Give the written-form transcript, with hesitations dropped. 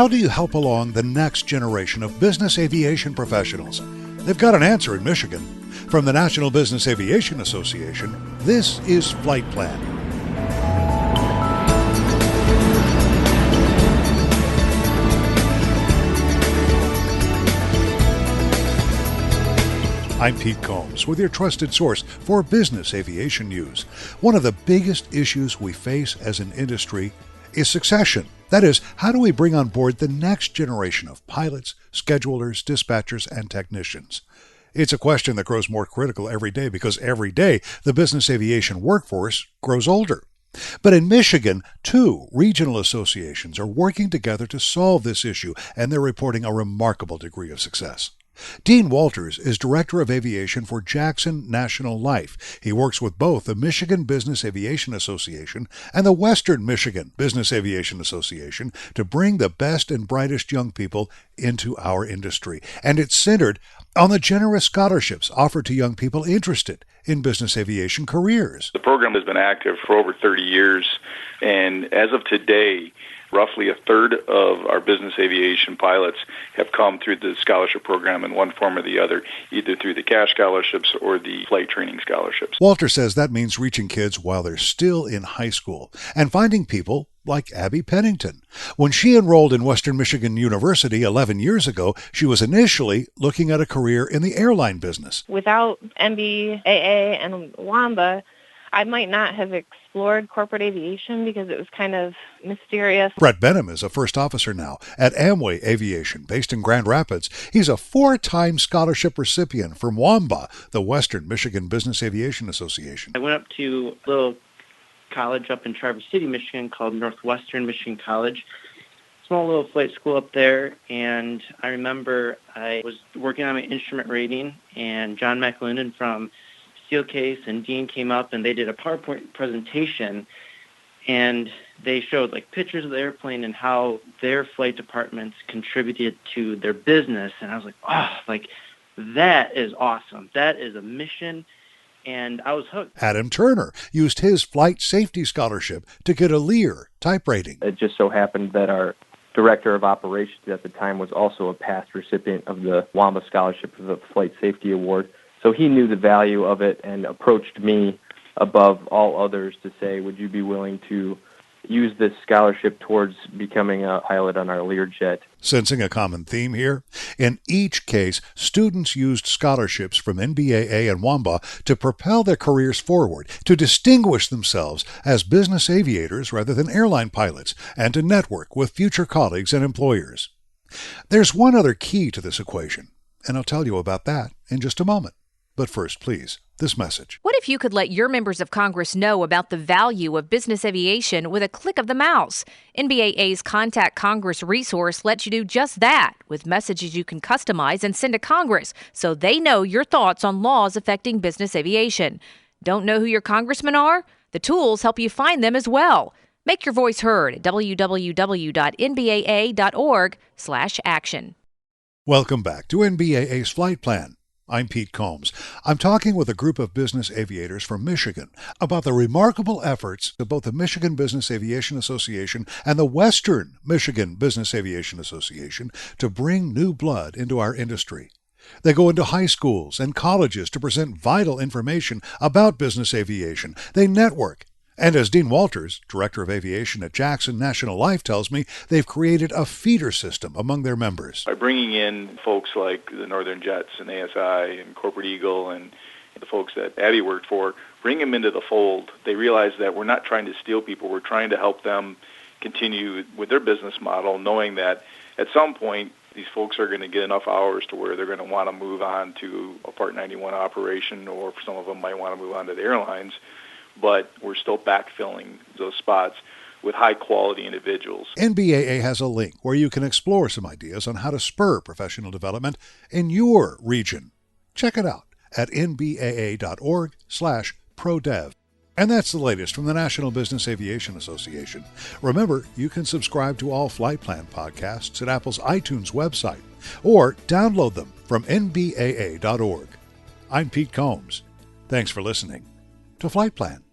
How do you help along the next generation of business aviation professionals? They've got an answer in Michigan. From the National Business Aviation Association, this is Flight Plan. I'm Pete Combs with your trusted source for business aviation news. One of the biggest issues we face as an industry is succession. That is, how do we bring on board the next generation of pilots, schedulers, dispatchers, and technicians? It's a question that grows more critical every day because every day the business aviation workforce grows older. But in Michigan, 2 regional associations are working together to solve this issue, and they're reporting a remarkable degree of success. Dean Walters is Director of Aviation for Jackson National Life. He works with both the Michigan Business Aviation Association and the Western Michigan Business Aviation Association to bring the best and brightest young people into our industry. And it's centered on the generous scholarships offered to young people interested in business aviation careers. The program has been active for over 30 years, and as of today, roughly a third of our business aviation pilots have come through the scholarship program in one form or the other, either through the cash scholarships or the flight training scholarships. Walter says that means reaching kids while they're still in high school and finding people like Abby Pennington. When she enrolled in Western Michigan University 11 years ago, she was initially looking at a career in the airline business. Without MBAA and WAMBA, I might not have explored corporate aviation because it was kind of mysterious. Brett Benham is a first officer now at Amway Aviation, based in Grand Rapids. He's a 4-time scholarship recipient from WAMBA, the Western Michigan Business Aviation Association. I went up to a little college up in Traverse City, Michigan called Northwestern Michigan College. Small little flight school up there, and I remember I was working on my instrument rating, and John McLendon from Steelcase and Dean came up and they did a PowerPoint presentation, and they showed pictures of the airplane and how their flight departments contributed to their business. And I was that is awesome. That is a mission. And I was hooked. Adam Turner used his flight safety scholarship to get a Lear type rating. It just so happened that our director of operations at the time was also a past recipient of the WAMBA scholarship for the Flight Safety Award. So he knew the value of it and approached me above all others to say, would you be willing to use this scholarship towards becoming a pilot on our Learjet? Sensing a common theme here? In each case, students used scholarships from NBAA and WAMBA to propel their careers forward, to distinguish themselves as business aviators rather than airline pilots, and to network with future colleagues and employers. There's one other key to this equation, and I'll tell you about that in just a moment. But first, please, this message. What if you could let your members of Congress know about the value of business aviation with a click of the mouse? NBAA's Contact Congress resource lets you do just that with messages you can customize and send to Congress so they know your thoughts on laws affecting business aviation. Don't know who your congressmen are? The tools help you find them as well. Make your voice heard at www.nbaa.org/action. Welcome back to NBAA's Flight Plan. I'm Pete Combs. I'm talking with a group of business aviators from Michigan about the remarkable efforts of both the Michigan Business Aviation Association and the Western Michigan Business Aviation Association to bring new blood into our industry. They go into high schools and colleges to present vital information about business aviation. They network. And as Dean Walters, Director of Aviation at Jackson National Life, tells me, they've created a feeder system among their members. By bringing in folks like the Northern Jets and ASI and Corporate Eagle and the folks that Abby worked for, bring them into the fold, they realize that we're not trying to steal people. We're trying to help them continue with their business model, knowing that at some point these folks are going to get enough hours to where they're going to want to move on to a Part 91 operation, or some of them might want to move on to the airlines. But we're still backfilling those spots with high-quality individuals. NBAA has a link where you can explore some ideas on how to spur professional development in your region. Check it out at nbaa.org/prodev. And that's the latest from the National Business Aviation Association. Remember, you can subscribe to all Flight Plan podcasts at Apple's iTunes website or download them from nbaa.org. I'm Pete Combs. Thanks for listening to Flight Plan.